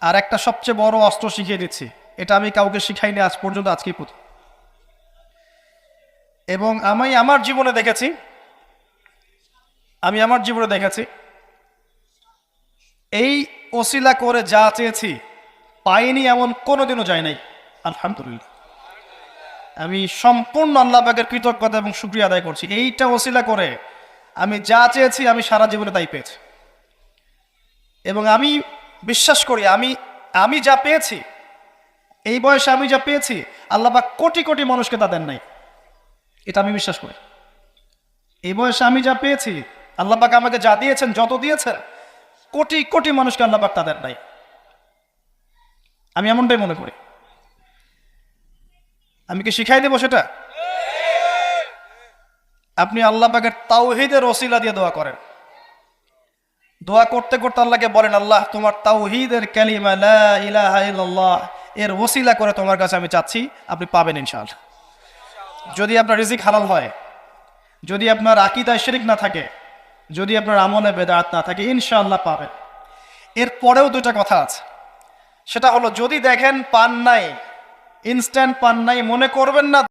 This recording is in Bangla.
আর একটা সবচেয়ে বড় অস্ত্র শিখিয়ে দিচ্ছি, এটা আমি কাউকে শিখাইনি আজ পর্যন্ত, আজকেই প্রথম। এবং আমি আমার জীবনে দেখেছি এই ওসিলা করে যা চেয়েছি পাইনি এমন কোনোদিনও যায় নাই। আলহামদুলিল্লাহ, আমি সম্পূর্ণ আল্লাহ পাকের কৃতজ্ঞতা এবং শুকরিয়া আদায় করছি। এইটা ওসিলা করে আমি যা চেয়েছি আমি সারা জীবনে তাই পেয়েছি। এবং আমি বিশ্বাস করি আমি যা পেয়েছি, এই বয়সে আমি যা পেয়েছি, আল্লাহ পাক কোটি কোটি মানুষকে তা দেন নাই, এটা আমি বিশ্বাস করি। এই বয়সে আমি যা পেয়েছি, আল্লাহ পাক আমাকে যা দিয়েছেন, যত দিয়েছেন, কোটি কোটি মানুষকে আল্লাহ পাক তা দেন নাই, আমি এমনটাই মনে করি। আমি কি শিখাই দেবো সেটা? আপনি আল্লাহ পাকের তাওহীদের ওসিলা দিয়ে দোয়া করেন। দোয়া করতে করতে আল্লাহকে বলেন, আল্লাহ তোমার তাওহীদের কালিমা লা ইলাহা ইল্লাল্লাহ এর ওসিলা করে তোমার কাছে আমি চাচ্ছি, আপনি পাবেন ইনশাআল্লাহ। যদি আপনার রিজিক হালাল হয়, যদি আপনার আকীদায় শিরক না থাকে, যদি আপনার আমলে বেদাত না থাকে, ইনশাআল্লাহ পাবেন। এর পরেও দুটো কথা আছে, সেটা হলো যদি দেখেন পান নাই, ইনস্ট্যান্ট পান নাই, মনে করবেন না